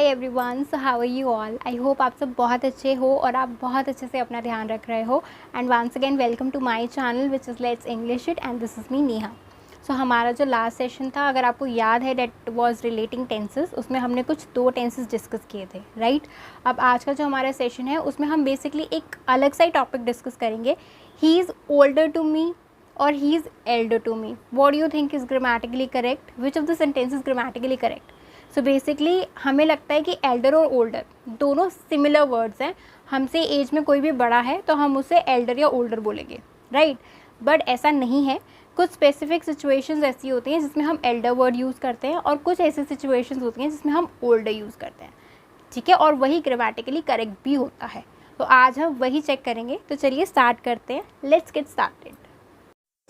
Everyone, so how are you all. I hope आप सब बहुत अच्छे हो और आप बहुत अच्छे से अपना ध्यान रख रहे हो। And once again welcome to my channel which is let's English it, and this is me Neha. So हमारा जो लास्ट सेशन था, अगर आपको याद है, डेट वाज रिलेटिंग टेंसेस। उसमें हमने कुछ 2 टेंसेस डिस्कस किए थे, राइट। अब आज का जो हमारा सेशन है उसमें हम बेसिकली एक अलग सा ही टॉपिक डिस्कस करेंगे। He is older to me और he is elder to me. What do you think is grammatically correct? Which of the sentence is grammatically correct? So basically हमें लगता है कि एल्डर और ओल्डर दोनों सिमिलर वर्ड्स हैं। हमसे एज में कोई भी बड़ा है तो हम उसे एल्डर या ओल्डर बोलेंगे, राइट। बट ऐसा नहीं है। कुछ स्पेसिफिक सिचुएशंस ऐसी होती हैं जिसमें हम एल्डर वर्ड यूज़ करते हैं और कुछ ऐसी सिचुएशंस होती हैं जिसमें हम ओल्डर यूज़ करते हैं, ठीक है। और वही ग्रामेटिकली करेक्ट भी होता है। तो आज हम वही चेक करेंगे। तो चलिए स्टार्ट करते हैं। Let's get started.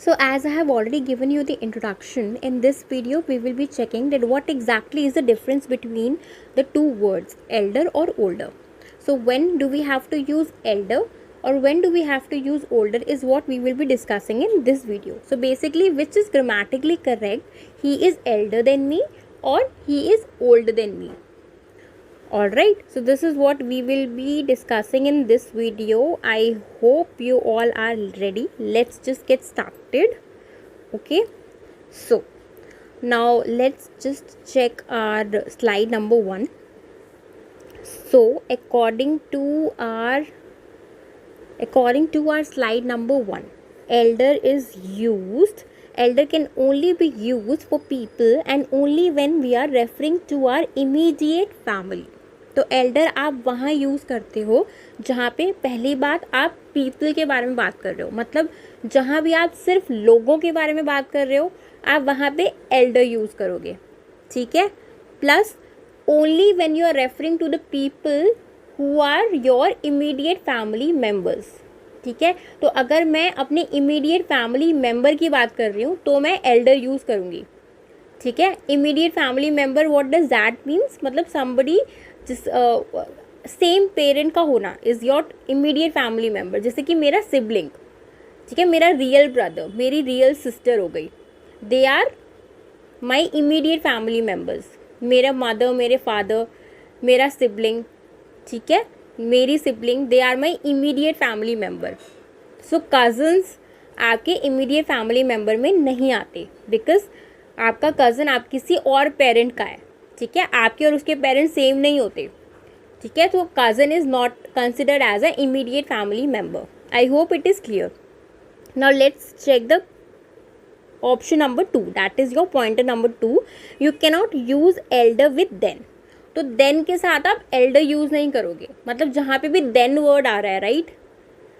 So as I have already given you the introduction, in this video we will be checking that what exactly is the difference between the two words elder or older. So when do we have to use elder or when do we have to use older is what we will be discussing in this video. So basically, which is grammatically correct, he is elder than me or he is older than me. Alright, so this is what we will be discussing in this video. I hope you all are ready. Let's just get started. Okay, so now let's just check our slide number 1. So according to our slide number 1, elder is used. Elder can only be used for people and only when we are referring to our immediate family. तो Elder आप वहाँ use करते हो जहाँ पे पहली बात आप पीपल के बारे में बात कर रहे हो। मतलब जहाँ भी आप सिर्फ लोगों के बारे में बात कर रहे हो, आप वहाँ पे एल्डर यूज़ करोगे, ठीक है। Plus only when you are referring to the people who are your immediate family members, ठीक है। तो अगर मैं अपने इमीडिएट फैमिली मेम्बर की बात कर रही हूँ तो मैं एल्डर यूज़ करूँगी, ठीक है। Immediate family member, what does that means? मतलब समबडी जिस सेम पेरेंट का होना is your immediate family member. जैसे कि मेरा सिबलिंग, ठीक है, मेरा रियल ब्रदर, मेरी रियल सिस्टर हो गई, they are my immediate family members. मेरा मदर, मेरे फादर, मेरा सिबलिंग, ठीक है, मेरी sibling, they are my immediate family member. So cousins आपके इमीडिएट फैमिली मेम्बर में नहीं आते, बिकॉज आपका कज़न आप किसी और पेरेंट का है, ठीक है। आपके और उसके पेरेंट्स सेम नहीं होते, ठीक है। तो cousin is not considered as a immediate family member. I hope it is clear. Now let's check the option number 2, that is your pointer number 2। You cannot use elder with then. तो then के साथ आप Elder use नहीं करोगे। मतलब जहाँ पे भी देन वर्ड आ रहा है, राइट,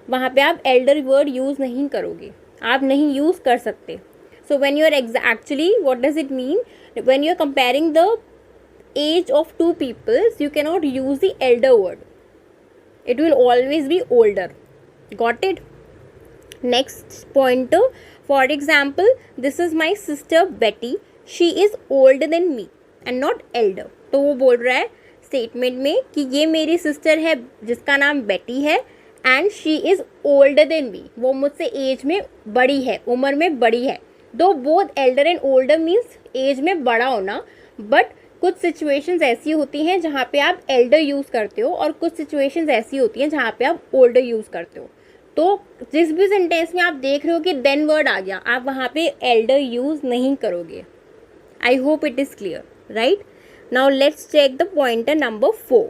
वहाँ पे आप एल्डर वर्ड यूज़ नहीं करोगे, आप नहीं यूज़ कर सकते। So when you are actually what does it mean? When you are comparing the age of two peoples, you cannot use the elder word. It will always be older. Got it? Next pointer, for example, this is my sister Betty. She is older than me and not elder. तो वो बोल रहा है statement में कि ये मेरी sister है जिसका नाम बेटी है and she is older than me. वो मुझसे एज में बड़ी है, उम्र में बड़ी है। दो both elder and older means age में बड़ा होना, बट कुछ सिचुएशंस ऐसी होती हैं जहाँ पे आप एल्डर यूज़ करते हो और कुछ सिचुएशंस ऐसी होती हैं जहाँ पे आप ओल्डर यूज़ करते हो। तो जिस भी सेंटेंस में आप देख रहे हो कि देन वर्ड आ गया, आप वहाँ पे एल्डर यूज़ नहीं करोगे। I hope it is clear, right. Now let's check the pointer number 4।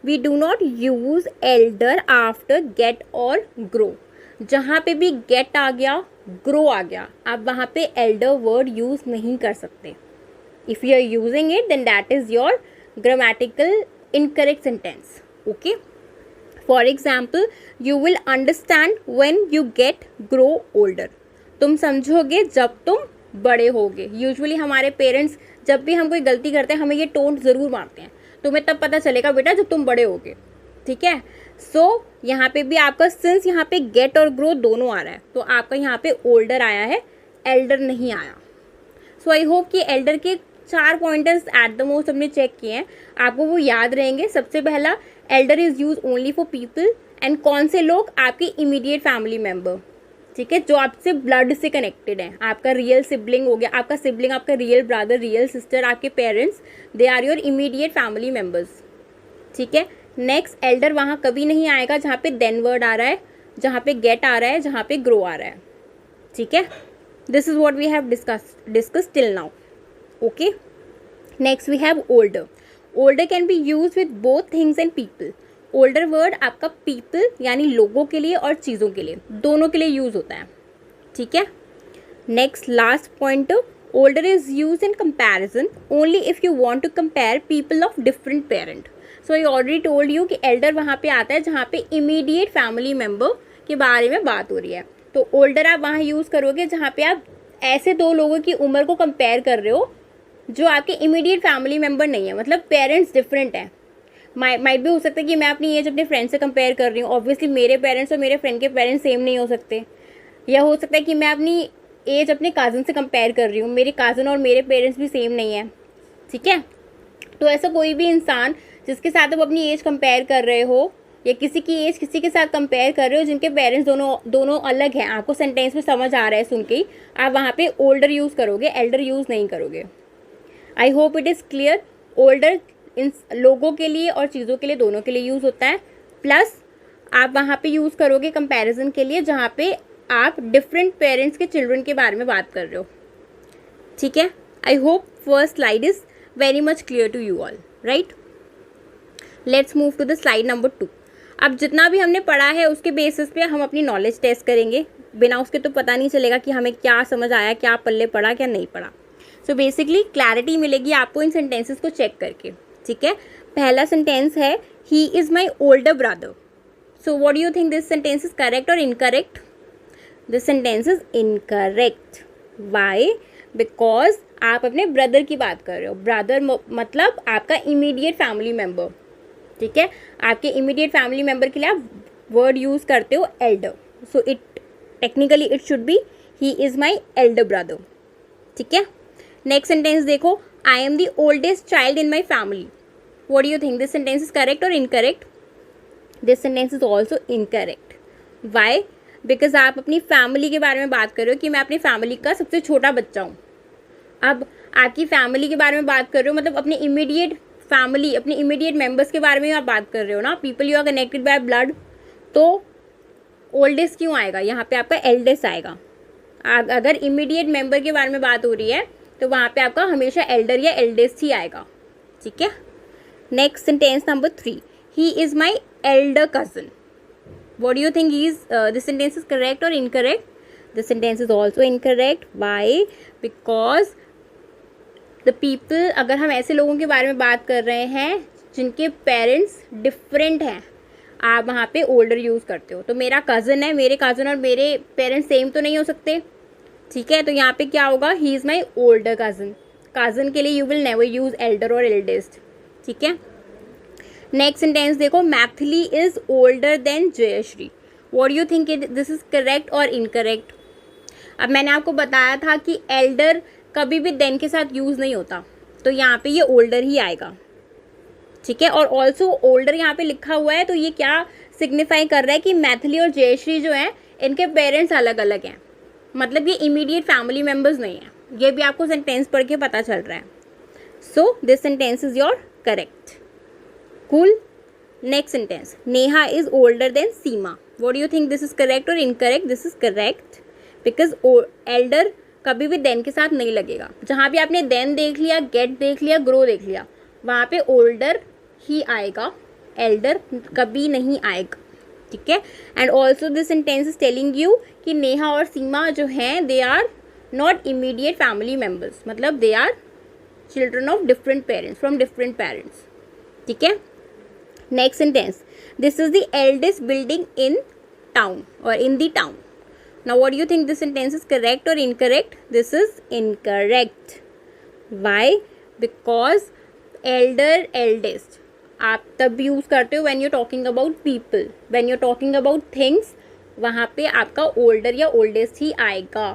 We do not use elder after get और ग्रो। जहाँ पे भी गेट आ गया, ग्रो आ गया, आप वहाँ पे एल्डर वर्ड यूज़ नहीं कर सकते। If you are using it, then that is your grammatical incorrect sentence. Okay. For example, you will understand when you get grow older. तुम समझोगे जब तुम बड़े होगे। यूजुअली हमारे पेरेंट्स जब भी हम कोई गलती करते हैं हमें ये टोंट ज़रूर मारते हैं, तुम्हें तब पता चलेगा बेटा जब तुम बड़े होगे, ठीक है। सो यहाँ पे भी आपका सिंस यहाँ पे गेट और ग्रो दोनों आ रहा है, तो आपका यहाँ पे ओल्डर आया है, एल्डर नहीं आया। सो आई होप कि एल्डर के 4 पॉइंटर्स एट द मोस्ट हमने चेक किए हैं, आपको वो याद रहेंगे। सबसे पहला, Elder is use only for people and कौन से लोग? आपके इमीडिएट फैमिली मेम्बर, ठीक है, जो आपसे ब्लड से कनेक्टेड है। आपका रियल सिबलिंग हो गया, आपका सिबलिंग, आपका रियल ब्रदर, रियल सिस्टर, आपके parents, they are your immediate family members, ठीक है। नेक्स्ट एल्डर वहाँ कभी नहीं आएगा जहाँ पे देन वर्ड आ रहा है, जहाँ पे गेट आ रहा है, जहाँ पे ग्रो आ रहा है, ठीक है। This is what we have discuss till now, okay. Next we have older. Older can be use with both things and people. Older word आपका पीपल यानी लोगों के लिए और चीज़ों के लिए, दोनों के लिए यूज होता है, ठीक है। Next last point, older is use in comparison only if you want to compare people of different parent. So I already told you कि एल्डर वहाँ पे आता है जहाँ पे इमीडिएट फैमिली मेम्बर के बारे में बात हो रही है। तो ओल्डर आप वहाँ यूज़ करोगे जहाँ पे आप ऐसे दो लोगों की उम्र को कंपेयर कर रहे हो जो आपके इमीडिएट फैमिली मेम्बर नहीं है, मतलब पेरेंट्स डिफरेंट हैं। माइट भी हो सकता है कि मैं अपनी एज अपने फ्रेंड से कंपेयर कर रही हूँ, ऑब्वियसली मेरे पेरेंट्स और मेरे फ्रेंड के पेरेंट्स सेम नहीं हो सकते। या हो सकता है कि मैं अपनी एज अपने कज़न से कंपेयर कर रही हूँ, मेरे कज़न और मेरे पेरेंट्स भी सेम नहीं है, ठीक है। तो ऐसा कोई भी इंसान जिसके साथ आप अपनी एज कंपेयर कर रहे हो या किसी की एज किसी के साथ कंपेयर कर रहे हो जिनके पेरेंट्स दोनों अलग हैं, आपको सेंटेंस में समझ आ रहा है सुन के ही, आप वहाँ पे ओल्डर यूज़ करोगे, एल्डर यूज़ नहीं करोगे। I hope it is clear. Older इन लोगों के लिए और चीज़ों के लिए, दोनों के लिए यूज़ होता है। प्लस आप वहाँ पे यूज़ करोगे कंपैरिजन के लिए जहाँ पे आप डिफरेंट पेरेंट्स के चिल्ड्रन के बारे में बात कर रहे हो, ठीक है। I hope first slide is very much clear to you all, right. Let's move to the slide number 2। अब जितना भी हमने पढ़ा है उसके बेसिस पे हम अपनी नॉलेज टेस्ट करेंगे, बिना उसके तो पता नहीं चलेगा कि हमें क्या समझ आया, क्या पल्ले पढ़ा, क्या नहीं पढ़ा। सो बेसिकली क्लैरिटी मिलेगी आपको इन सेंटेंसेस को चेक करके, ठीक है। पहला सेंटेंस है he is my older brother. So what do you think, this sentence is correct और incorrect? This sentence is incorrect. Why? Because आप अपने ब्रदर की बात कर रहे हो। ब्रदर मतलब आपका इमीडिएट फैमिली मेम्बर, ठीक है। आपके इमीडिएट फैमिली मेम्बर के लिए आप वर्ड यूज़ करते हो elder. So it technically it should be he is my elder brother, ठीक है। नेक्स्ट सेंटेंस देखो, I am the oldest child in my family. What do you think, this sentence is correct और incorrect? This sentence is also incorrect. Why? Because आप अपनी family के बारे में बात कर रहे हो कि मैं अपनी फैमिली का सबसे छोटा बच्चा हूँ। अब आपकी फैमिली के बारे में बात कर रहे हो मतलब अपनी इमीडिएट फैमिली, अपने इमीडिएट मेंबर्स के बारे में आप बात कर रहे हो ना, people you are connected by blood. तो ओल्डेस्ट क्यों आएगा यहाँ पे, आपका एल्डेस्ट आएगा। अगर इमीडिएट मेंबर के बारे में बात हो रही है तो वहाँ पे आपका हमेशा एल्डर या एल्डेस्ट ही आएगा, ठीक है। Next sentence number 3, he is my elder cousin. What do you think, he is this sentence is correct और incorrect? This sentence is also incorrect. Why? Because the people, अगर हम ऐसे लोगों के बारे में बात कर रहे हैं जिनके पेरेंट्स डिफरेंट हैं, आप वहाँ पे ओल्डर यूज़ करते हो। तो मेरा कज़न है, मेरे कज़न और मेरे पेरेंट्स सेम तो नहीं हो सकते, ठीक है। तो यहाँ पे क्या होगा, he is my older cousin. Cousin के लिए you will never use elder और एल्डेस्ट, ठीक है। नेक्स्ट सेंटेंस देखो, Maithili is older than Jayashree. What do you think, this is correct और इनकरेक्ट? अब मैंने आपको बताया था कि एल्डर कभी भी देन के साथ यूज़ नहीं होता, तो यहाँ पे ये ओल्डर ही आएगा, ठीक है। और ऑल्सो ओल्डर यहाँ पे लिखा हुआ है तो ये क्या सिग्निफाई कर रहा है कि मैथिली और जयश्री जो हैं इनके पेरेंट्स अलग अलग हैं, मतलब ये इमीडिएट फैमिली मेम्बर्स नहीं हैं। ये भी आपको सेंटेंस पढ़ के पता चल रहा है। So this sentence is your correct. Cool. Next sentence, Neha is older than Seema. What do you think, this is correct और incorrect? This is correct because elder कभी भी देन के साथ नहीं लगेगा। जहाँ भी आपने देन देख लिया, गेट देख लिया, ग्रो देख लिया, वहाँ पे ओल्डर ही आएगा, एल्डर कभी नहीं आएगा, ठीक है। And also this sentence is telling you कि नेहा और सीमा जो हैं they are not immediate family members, मतलब they are children of different parents, from different parents, ठीक है। Next sentence, this is the eldest building in town और in the town. Now what do you think, this sentence is correct or incorrect? This is incorrect. Why? Because elder, eldest आप तब use करते हो when you're talking about people, when you're talking about things, वहाँ पे आपका older या oldest ही आएगा।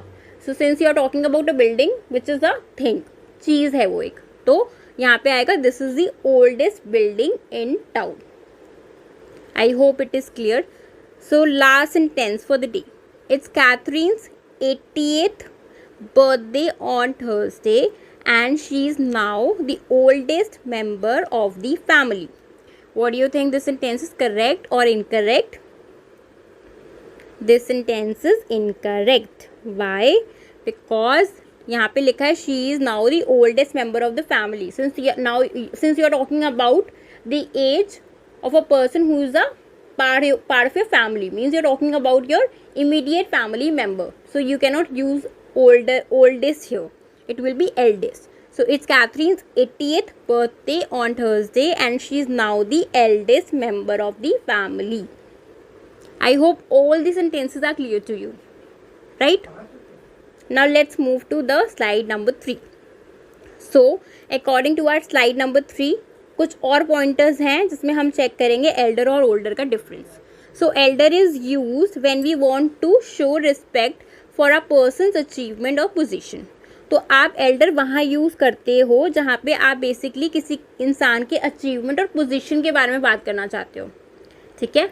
So since you are talking about a building which is a thing, चीज़ है वो एक, तो यहाँ पे आएगा this is the oldest building in town. I hope it is clear. So last sentence for the day. It's Catherine's 88th birthday on Thursday and she is now the oldest member of the family. What do you think? This sentence is correct or incorrect? This sentence is incorrect. Why? Because यहाँ पे लिखा है she is now the oldest member of the family. Since you are talking about the age of a person who is a part of your family, means you are talking about your immediate family member. So you cannot use oldest here. It will be eldest. So it's Catherine's 80th birthday on Thursday and she is now the eldest member of the family. I hope all the sentences are clear to you. Right? Now let's move to the slide number 3. So according to our slide number 3, कुछ और pointers हैं जिसमें हम check करेंगे elder और older का difference. So elder is used when we want to show respect for a person's achievement or position. तो आप एल्डर वहाँ यूज़ करते हो जहाँ पे आप बेसिकली किसी इंसान के अचीवमेंट और पोजीशन के बारे में बात करना चाहते हो. ठीक है.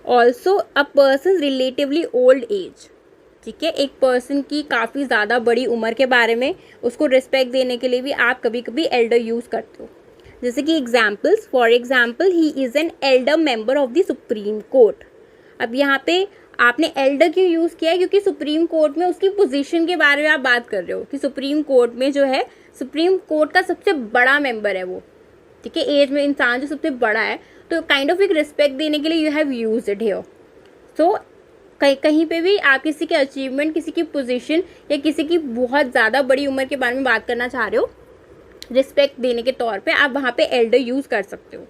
Also a person relatively old as. ठीक है. एक पर्सन की काफ़ी ज़्यादा बड़ी उम्र के बारे में उसको रिस्पेक्ट देने के लिए भी आप कभी कभी एल्डर यूज़ करते हो. जैसे कि examples, for example he is an elder member of the supreme court. अब यहाँ पे आपने एल्डर क्यों यूज़ किया है? क्योंकि सुप्रीम कोर्ट में उसकी पोजीशन के बारे में आप बात कर रहे हो कि सुप्रीम कोर्ट में जो है, सुप्रीम कोर्ट का सबसे बड़ा मेंबर है वो. ठीक है. एज में इंसान जो सबसे बड़ा है, तो काइंड ऑफ एक रिस्पेक्ट देने के लिए you have use it here. So कहीं पे भी आप किसी के अचीवमेंट, किसी की पोजीशन या किसी की बहुत ज़्यादा बड़ी उम्र के बारे में बात करना चाह रहे हो, रिस्पेक्ट देने के तौर पे आप वहाँ पे एल्डर यूज़ कर सकते हो.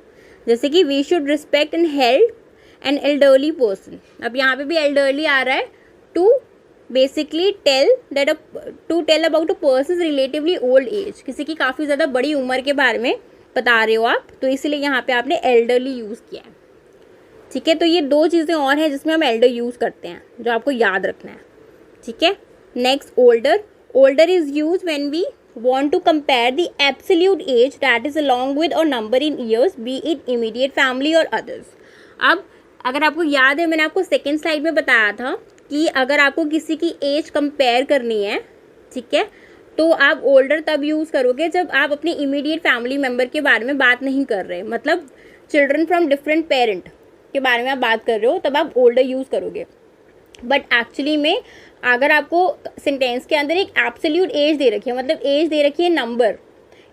जैसे कि we should respect and help an elderly person. अब यहाँ पे भी एल्डरली आ रहा है to basically to tell about a person relatively old age. किसी की काफ़ी ज़्यादा बड़ी उम्र के बारे में बता रहे हो आप, तो इसलिए यहाँ पे आपने एल्डरली यूज़ किया है. ठीक है. तो ये 2 चीज़ें और हैं जिसमें हम एल्डर यूज़ करते हैं, जो आपको याद रखना है. ठीक है. Next older. Older is use when we want to compare the absolute age that is along with or number in years, be it immediate family or others. अब अगर आपको याद है, मैंने आपको सेकेंड स्लाइड में बताया था कि अगर आपको किसी की एज कंपेयर करनी है, ठीक है, तो आप ओल्डर तब यूज़ करोगे जब आप अपने इमीडिएट फैमिली मेम्बर के बारे में बात नहीं कर रहे. मतलब चिल्ड्रन फ्रॉम डिफरेंट पेरेंट के बारे में आप बात कर रहे हो, तब आप ओल्डर यूज़ करोगे. बट एक्चुअली में अगर आपको सेंटेंस के अंदर एक एब्सोल्यूट एज दे रखी है, मतलब एज दे रखी है नंबर,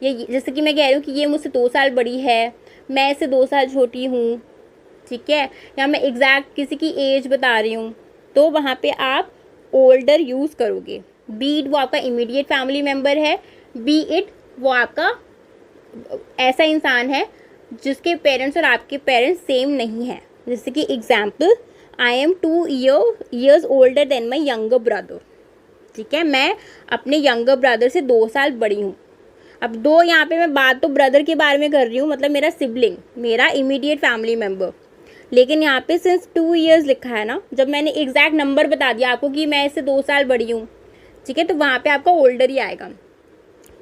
ये जैसे कि मैं कह रही हूँ कि ये मुझसे 2 साल बड़ी है, मैं इससे 2 साल छोटी हूँ. ठीक है. या मैं एग्जैक्ट किसी की एज बता रही हूँ, तो वहाँ पे आप ओल्डर यूज़ करोगे. बी इट वो आपका इमीडिएट फैमिली मेम्बर है, बी इट वो आपका ऐसा इंसान है जिसके पेरेंट्स और आपके पेरेंट्स सेम नहीं हैं. जैसे कि example, I am 2 years older then my younger brother. ठीक है. मैं अपने यंगर ब्रदर से 2 साल बड़ी हूँ. अब 2 यहाँ पे मैं बात तो ब्रदर के बारे में कर रही हूँ, मतलब मेरा सिबलिंग, मेरा इमीडिएट फैमिली मेम्बर. लेकिन यहाँ पे सिंस 2 years लिखा है ना, जब मैंने एग्जैक्ट नंबर बता दिया आपको कि मैं इससे 2 साल बड़ी हूँ, ठीक है, तो वहाँ पे आपका ओल्डर ही आएगा.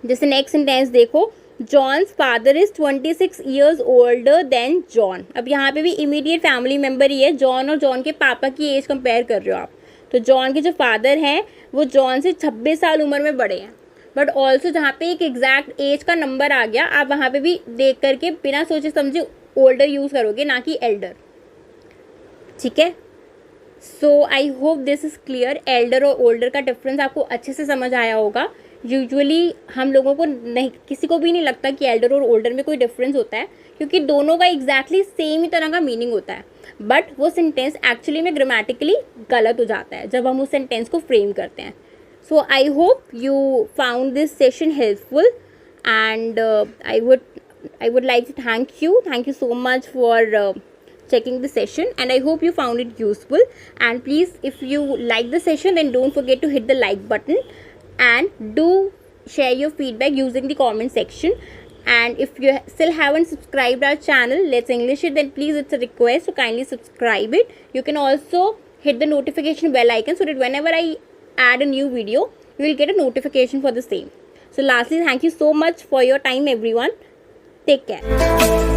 जैसे नेक्स्ट सेंटेंस देखो, John's father is 26 years older than John. अब यहाँ पे भी इमीडिएट फैमिली मेम्बर ही है. जॉन और जॉन के पापा की एज कंपेयर कर रहे हो आप, तो जॉन के जो फादर हैं वो जॉन से 26 साल उम्र में बड़े हैं. बट ऑल्सो जहाँ पे एक एग्जैक्ट एज का नंबर आ गया, आप वहाँ पे भी देख करके बिना सोचे समझे ओल्डर यूज़ करोगे, ना कि एल्डर. ठीक है. So I hope this is clear. Elder और ओल्डर का डिफरेंस आपको अच्छे से समझ आया होगा. यूजुअली हम लोगों को नहीं, किसी को भी नहीं लगता कि एल्डर और ओल्डर में कोई डिफरेंस होता है, क्योंकि दोनों का एग्जैक्टली सेम ही तरह का मीनिंग होता है. बट वो सेंटेंस एक्चुअली में ग्रामेटिकली गलत हो जाता है जब हम उस सेंटेंस को फ्रेम करते हैं. So I hope you found this session helpful and I would like to thank you so much for checking the session, and I hope you found it useful. And please, if you like the session, then don't forget to hit the like button and do share your feedback using the comment section. And if you still haven't subscribed our channel Let's English It, then please, it's a request, so kindly subscribe it. You can also hit the notification bell icon so that whenever I add a new video, you will get a notification for the same. So lastly, thank you so much for your time everyone. Take care.